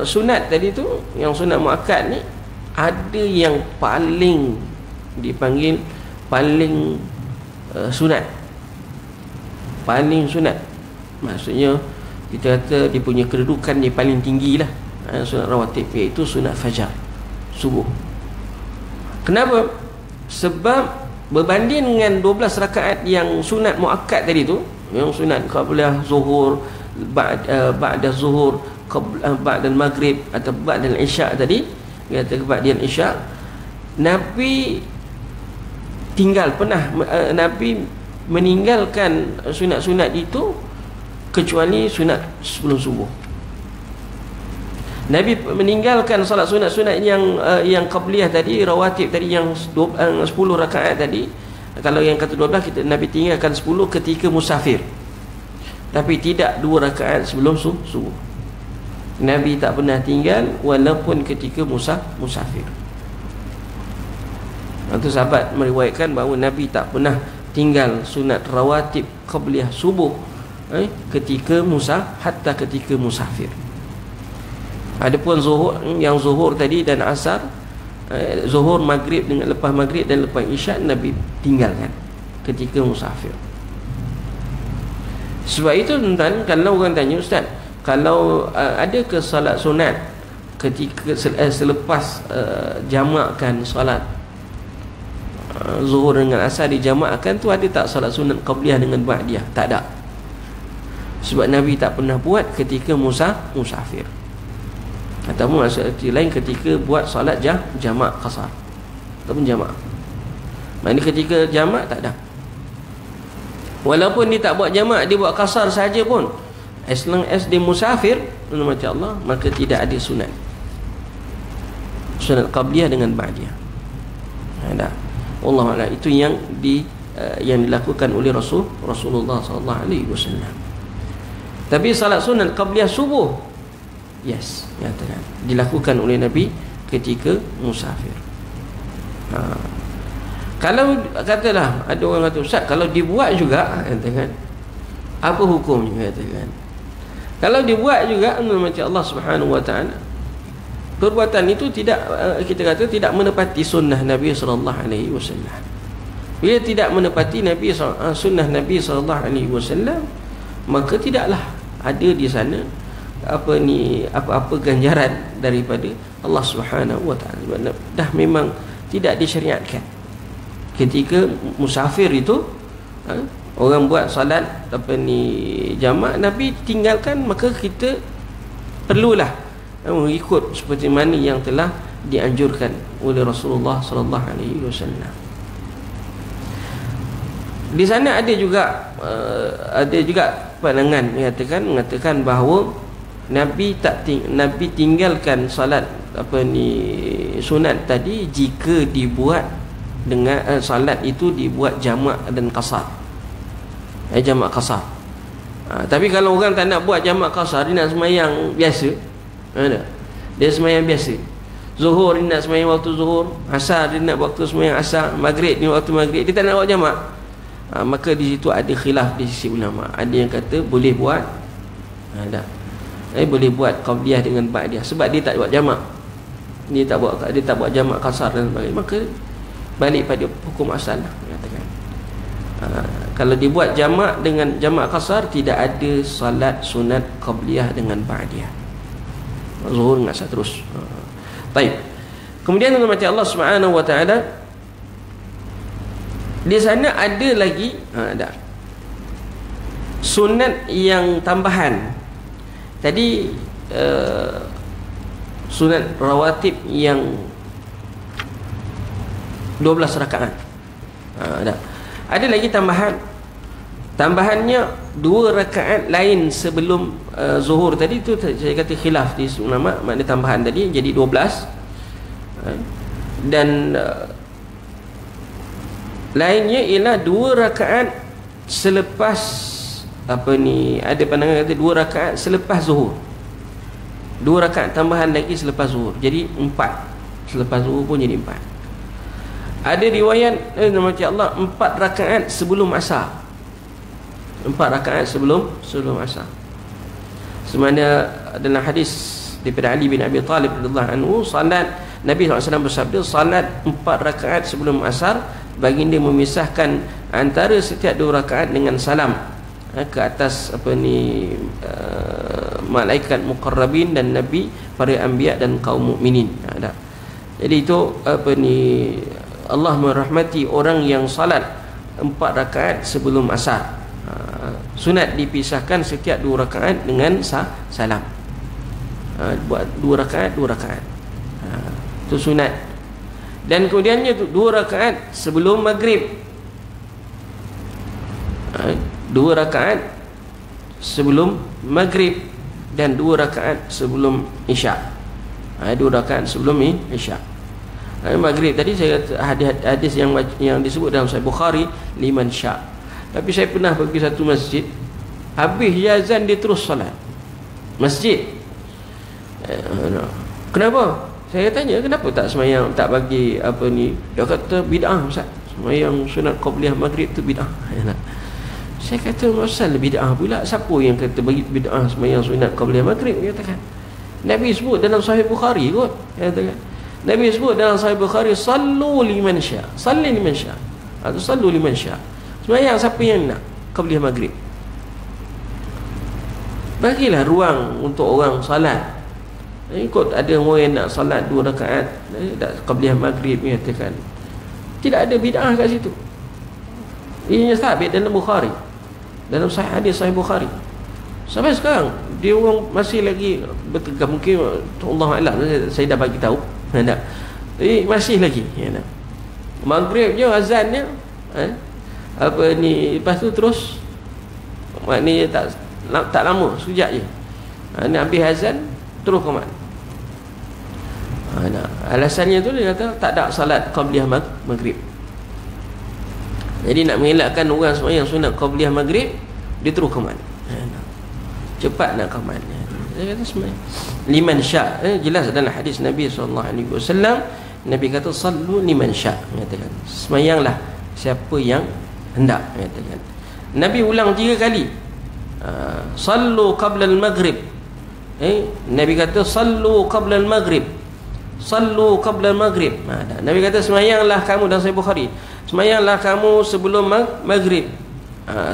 sunat tadi tu, yang sunat muakkad ni, ada yang paling dipanggil paling sunat. Paling sunat, maksudnya kita kata dia punya kedudukan dia paling tinggi lah, sunat rawatib, iaitu sunat fajar, subuh. Kenapa? Sebab berbanding dengan 12 rakaat yang sunat muakkad tadi tu, yang sunat qablah zuhur, ba'da zuhur, ba'da maghrib atau ba'da isyak tadi, kata ba'da isyak, Nabi Nabi meninggalkan sunat-sunat itu kecuali sunat sebelum subuh. Nabi meninggalkan solat sunat-sunat yang qabliyah tadi, rawatib tadi, yang 10 rakaat tadi. Kalau yang kata 12, Nabi tinggalkan 10 ketika musafir, tapi tidak 2 rakaat sebelum subuh. Nabi tak pernah tinggal walaupun ketika musafir. Itu sahabat meriwayatkan bahawa Nabi tak pernah tinggal sunat rawatib qabliyah subuh ketika musafir. Adapun zuhur, yang zuhur tadi dan asar, zuhur, maghrib dengan lepas maghrib dan lepas isyak, Nabi tinggalkan ketika musafir. Sebab itu tuan-tuan, kalau orang tanya, Ustaz, kalau ada ke salat sunat ketika selepas jamakkan salat zuhur dengan asar dijamakkan tu, ada tak salat sunat qabliyah dengan ba'diyah? Tak ada. Sebab Nabi tak pernah buat ketika musafir. Ataupun maksud lain, ketika buat solat jamak qasar ataupun jamak. Maknanya ketika jamak tak ada. Walaupun dia tak buat jamak, dia buat qasar saja pun, as long as dia musafir, macam Allah, maka tidak ada sunat qabliyah dengan ba'diyah. Ada. Allah, itu yang dilakukan oleh Rasulullah sallallahu alaihi wasallam. Tapi salat sunat qabliyah subuh, yes, nyatakan dilakukan oleh Nabi ketika musafir. Kalau katalah ada orang kata, Ustaz, kalau dibuat juga, katakan, apa hukumnya, katakan. Kalau dibuat juga, macam Allah Subhanahu wa taala, perbuatan itu tidak, kita kata, tidak menepati sunnah Nabi sallallahu alaihi wasallam. Bila tidak menepati sunnah Nabi sallallahu alaihi wasallam, maka tidaklah ada di sana apa-apa ganjaran daripada Allah Subhanahu wa taala. Dah memang tidak disyariatkan. Ketika musafir itu, orang buat salat jamak, Nabi tinggalkan, maka kita perlulah mengikut seperti mana yang telah dianjurkan oleh Rasulullah sallallahu alaihi wasallam. Di sana ada juga pandangan mengatakan bahawa Nabi tinggalkan salat sunat tadi jika dibuat dengan salat itu dibuat jamak dan qasar. Jamak qasar. Tapi kalau orang tak nak buat jamak qasar, dia nak sembahyang biasa, dia sembahyang biasa. Zuhur dia nak sembahyang waktu zuhur, asar dia nak waktu sembahyang asar, maghrib ni waktu maghrib, dia tak nak buat jamak. Maka di situ ada khilaf di sisi ulama. Ada yang kata boleh buat, boleh buat qabliyah dengan ba'diyah, sebab dia tak buat jamak. Dia tak buat jamak qasar dan sebagainya. Maka balik pada hukum asal lah, katakan. Kalau dibuat jamak dengan jamak qasar, tidak ada salat sunat qabliyah dengan ba'diyah. Zuhur dengan asar terus. Baik. Kemudian Allah Subhanahu wa taala, di sana ada lagi ada sunat yang tambahan. Tadi sunat rawatib yang 12 rakaat. Ada lagi tambahannya 2 rakaat lain sebelum zuhur. Tadi tu saya kata khilaf di ulama, makna tambahan tadi jadi 12. Dan lainnya ialah 2 rakaat selepas ada pandangan kata 2 rakaat selepas zuhur. 2 rakaat tambahan lagi selepas zuhur. Jadi 4. Selepas zuhur pun jadi 4. Ada riwayat Allah 4 rakaat sebelum asar. 4 rakaat sebelum asar. Semana dalam hadis daripada Ali bin Abi Talib radhiyallahu anhu, salat Nabi SAW bersabda, salat 4 rakaat sebelum asar, baginda memisahkan antara setiap 2 rakaat dengan salam ke atas malaikat muqarrabin dan nabi, para anbiya dan kaum mukminin. Jadi itu Allah merahmati orang yang salat 4 rakaat sebelum asar. Sunat dipisahkan setiap 2 rakaat dengan salam. Buat 2 rakaat itu sunat. Dan kemudiannya 2 rakaat sebelum maghrib. 2 rakaat sebelum maghrib dan 2 rakaat sebelum isyak. 2 rakaat sebelum isyak. Maghrib tadi saya kata hadis yang disebut dalam Sahih Bukhari liman sya'. Tapi saya pernah pergi satu masjid, habis azan dia terus solat masjid. Kenapa? Saya tanya kenapa tak sembahyang, tak bagi dia kata bid'ah Ustaz, sembahyang sunat qabliyah maghrib tu bid'ah. Saya kata asal bid'ah pula, siapa yang kata bagi bid'ah sembahyang sunat qabliyah maghrib? Dia katakan Nabi sebut dalam Sahih Bukhari kot. Dia katakan Nabi sebut dalam Sahih Bukhari, sallu liman sya', salli liman sya', atau sallu liman sya', sembahyang siapa yang nak qabliyah maghrib. Bagilah ruang untuk orang salat. Ikut ada orang yang nak salat 2 rakaat qabliyah maghrib, katakan tidak ada bid'ah kat situ. Ini sabit dalam Bukhari, dalam hadis Sahih Bukhari. Sampai sekarang dia orang masih lagi bertegak. Mungkin Allah Alam, saya dah bagi tahu. Masih lagi maghrib je azannya, lepas tu terus maknanya tak lama, sekejap je habis azan terus komat. Alasannya tu dia kata tak ada salat qabliyah maghrib. Jadi nak mengelakkan orang sembahyang sunat qabliyah maghrib, dia terus komat, cepat nak komat. Dia kata sembahyang liman sya'. Jelas dalam hadis Nabi SAW, Nabi kata sallu liman sya', katakan sembahyanglah siapa yang hendak, katakan. Nabi ulang 3 kali, sallu qabla al-maghrib. Nabi kata sallu qabla al-maghrib, sallu qabla al-maghrib. Nabi kata sembahyanglah kamu, dalam Sahih Bukhari, sembahyanglah kamu sebelum maghrib,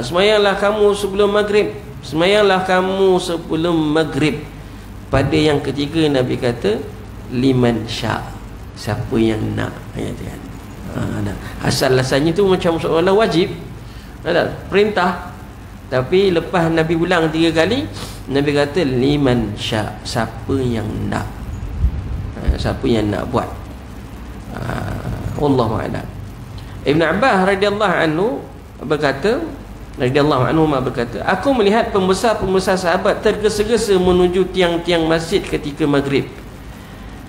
sembahyanglah kamu sebelum maghrib, sembahyanglah kamu sebelum maghrib. Pada yang ketiga Nabi kata liman sya', siapa yang nak, katakan. Asal-asalnya tu macam seolah wajib, perintah. Tapi lepas Nabi ulang 3 kali, Nabi kata liman sya', siapa yang nak, siapa yang nak buat. Wallahu a'lam. Ibn Abbas radhiyallahu anhu berkata, aku melihat pembesar-pembesar sahabat tergesa-gesa menuju tiang-tiang masjid ketika maghrib.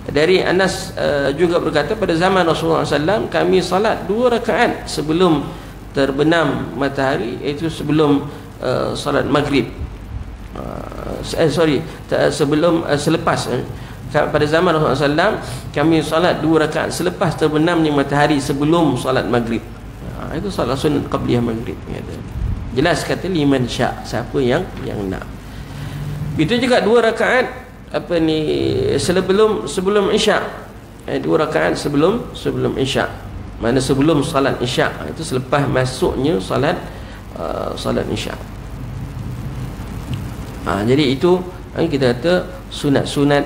Dari Anas juga berkata, pada zaman Rasulullah SAW kami salat 2 rakaat sebelum terbenam matahari, iaitu sebelum salat maghrib. Selepas pada zaman Rasulullah SAW kami salat 2 rakaat selepas terbenamnya matahari sebelum salat maghrib. Itu salat sunat qabliyah maghrib. Jelas kata liman sya', siapa yang nak. Itu juga 2 rakaat sebelum isyak. 2 rakaat sebelum isyak. Mana sebelum salat isyak, itu selepas masuknya salat salat isya. Jadi itu kita kata sunat-sunat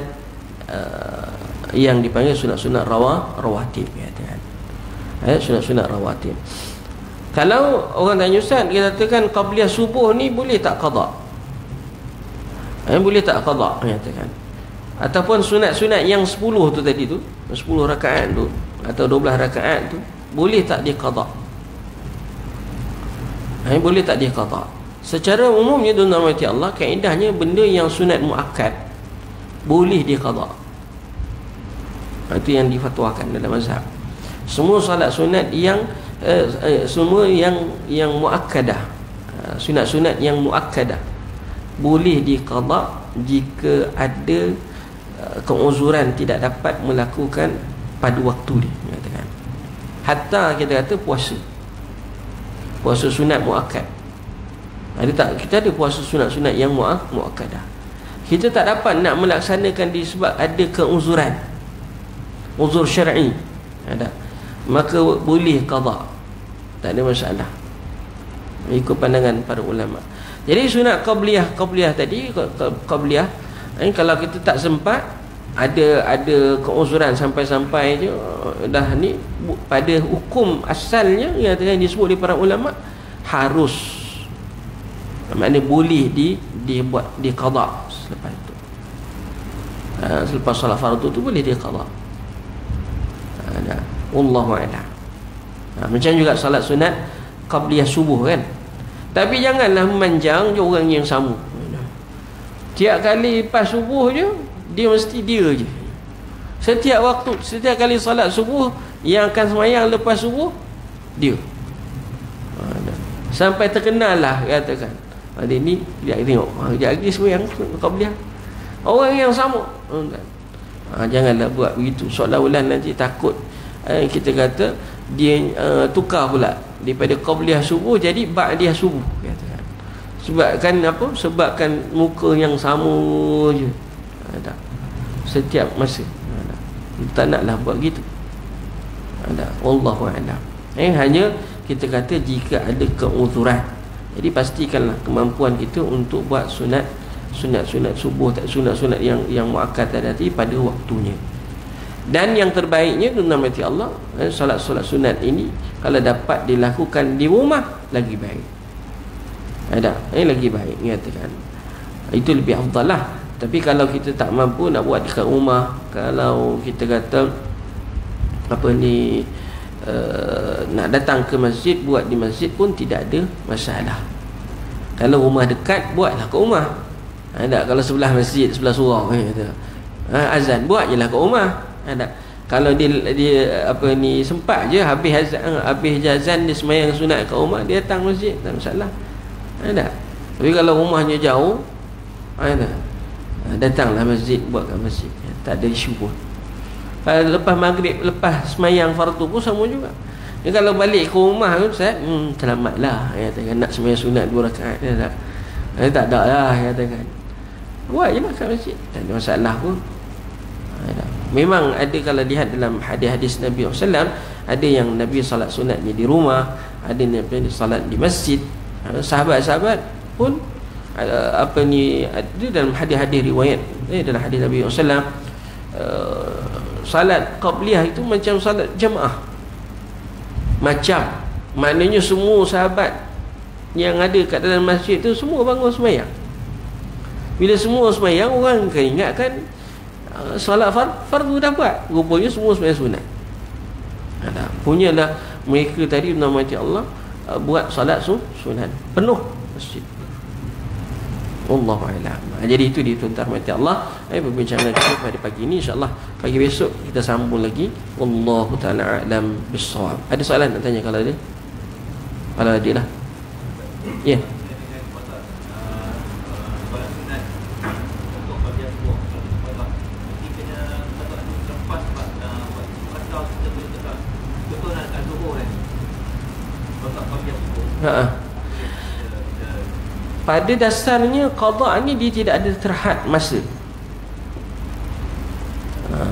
yang dipanggil sunat-sunat rawatib, katakan. Sunat-sunat rawatib. Kalau orang tanya Ustaz, kita katakan qabliyah subuh ni boleh tak qada? Boleh tak qada, katakan. Ataupun sunat-sunat yang 10 tu tadi tu, 10 rakaat tu atau 12 rakaat tu, boleh tak dia qada? Boleh tak dia qada? Secara umumnya dalam rahmati Allah, kaedahnya benda yang sunat muakkad boleh dia qada. Itu yang difatwakan dalam mazhab. Semua solat sunat yang semua yang muakkadah, sunat-sunat yang muakkadah boleh diqada jika ada keuzuran tidak dapat melakukan pada waktu dia, katakan. Hatta kita kata puasa sunat muakkad. Kita ada puasa sunat-sunat yang muakkadah. Kita tak dapat nak melaksanakan disebab ada keuzuran, uzur syar'i ada, maka boleh qada, tak ada masalah ikut pandangan para ulama. Jadi sunat qabliyah tadi, qabliyah kalau kita tak sempat, ada keuzuran sampai je dah ni, pada hukum asalnya yang disebut oleh para ulama harus, maknanya boleh dibuat, diqada selepas itu. Selepas solat fardu tu boleh diqada. Wallahu a'lam. Macam juga salat sunat qabliyah subuh kan. Tapi janganlah memanjang je orang yang sama. Tiap kali lepas subuh je dia mesti dia je. Setiap waktu, setiap kali salat subuh yang akan sembahyang lepas subuh dia. Sampai terkenal lah, katakan. Ada ni dia tengok, sekejap lagi sembahyang qabliyah. Orang yang sama. Janganlah buat begitu, seolah-olah nanti takut kita kata dia tukar pula daripada qabliyah subuh jadi ba'diyah subuh, katakan. Sebabkan apa? Sebabkan muka yang sama je setiap masa. Kita tak naklah buat gitu. Wallahu a'lam. Hanya kita kata jika ada keuzuran, jadi pastikanlah kemampuan kita untuk buat sunat subuh, tak sunat yang muakkad tadi pada waktunya. Dan yang terbaiknya dalam hati Allah, solat-solat sunat ini kalau dapat dilakukan di rumah lagi baik. Lagi baik, katakan. Itu lebih afdal lah. Tapi kalau kita tak mampu nak buat dekat rumah, kalau kita kata nak datang ke masjid, buat di masjid pun tidak ada masalah. Kalau rumah dekat, buatlah ke rumah. Kalau sebelah masjid, sebelah surau, azan, buat je lah kat rumah. Kalau dia sempat je habis azan dia sembahyang sunat kat rumah, dia datang masjid, tak masalah. Tapi kalau rumahnya jauh, datanglah masjid, buat kat masjid, tak ada isu pun. Lepas maghrib, lepas sembahyang fardu pun sama juga. Kalau balik ke rumah tu, selamatlah, nak sembahyang sunat 2 rakaat, tak ada lah, katakan. Buat je lah kat masjid, tak ada masalah pun. Memang ada, kalau lihat dalam hadis-hadis Nabi SAW, ada yang Nabi salat sunatnya di rumah, ada Nabi salat di masjid. Sahabat-sahabat pun ada dalam hadis-hadis riwayat, dalam hadis Nabi SAW, salat qabliyah itu macam salat jamaah. Maknanya semua sahabat yang ada kat dalam masjid tu semua bangun sembahyang. Bila semua sembahyang, orang akan ingatkan solat fardu dah buat, rupanya semua sembahyang sunat. Punyalah mereka tadi nama Allah buat solat sunat penuh masjid. Wallahu a'lam. Jadi itu dia tuan-tuan rahmati Allah, perbincangan kita pada pagi ini. InsyaAllah pagi besok kita sambung lagi. Wallahu ta'ala a'lam bissawab. Ada soalan nak tanya kalau ada? Kalau ada lah. Ya. Pada dasarnya qada ni dia tidak ada terhad masa.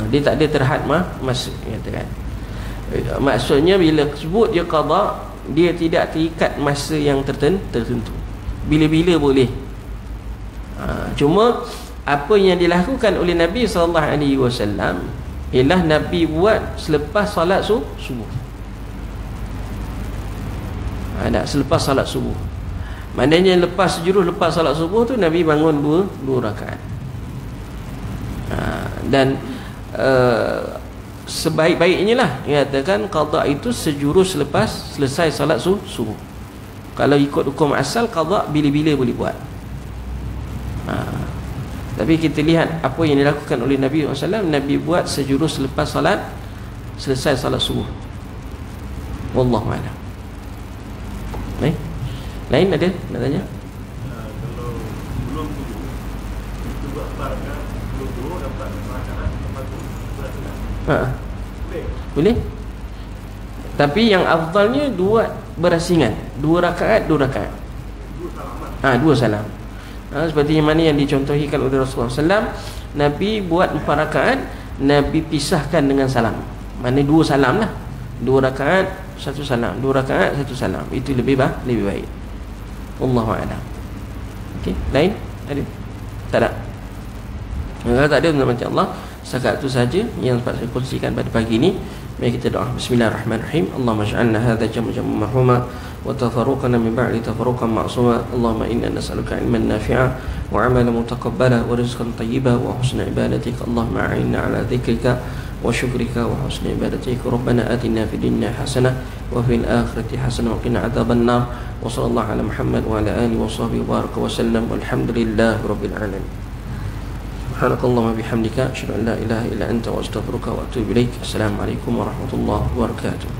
Dia tak ada terhad masa, katakan. Maksudnya bila sebut dia qada, dia tidak terikat masa yang tertentu. Bila-bila boleh. Cuma apa yang dilakukan oleh Nabi SAW ialah Nabi buat selepas solat subuh. Selepas solat subuh. Maknanya lepas solat subuh tu Nabi bangun dua rakaat. Dan sebaik-baiknya lah nyatakan qada itu sejurus selepas selesai solat subuh. Kalau ikut hukum asal, qada bila-bila boleh buat. Tapi kita lihat apa yang dilakukan oleh Nabi SAW. Nabi buat sejurus selepas selesai solat subuh. Wallahu a'lam. Lain ada nak tanya? Kalau belum subuh itu buat rakaat, belum dapat rakaat lepas tu solat. Boleh. Tapi yang afdalnya dua berasingan, 2 rakaat. 2 salaman. 2 salam. Seperti yang mana yang dicontohikan oleh Rasulullah SAW. Nabi buat 4 rakaat, Nabi pisahkan dengan salam. Maknanya 2 salam lah. 2 rakaat 1 salam, 2 rakaat 1 salam. Itu lebih baik. Wallahu a'lam. Okey, lain ada? Tak ada. Kalau tak ada, nama Allah. Setakat itu saja yang dapat saya kongsikan pada pagi ini. Mari kita doa. Bismillahirrahmanirrahim. Allahumma ij'alna hadha jam'an marhuma wa tafarruqana min ba'di tafarruqan ma'suma. Allahumma inna nas'aluka 'ilman nafi'a wa 'amalan mutaqabbala wa rizqan thayyiban wa husna ibadatik. Allahumma a'inna 'ala dhikrika wa syukrika wa husni ibadatik. Rabbana atina fid dunya hasanah wa fil akhirati hasanah wa qina adzaban nar. Wa sallallahu ala Muhammad wa ala alihi wa sahbihi wa baraka wa sallam. Walhamdulillahi rabbil alamin. Subhanakallahumma bihamdika asyhadu an la ilaha illa anta wa astaghfiruka wa atubu ilaik. Assalamualaikum warahmatullahi wabarakatuh.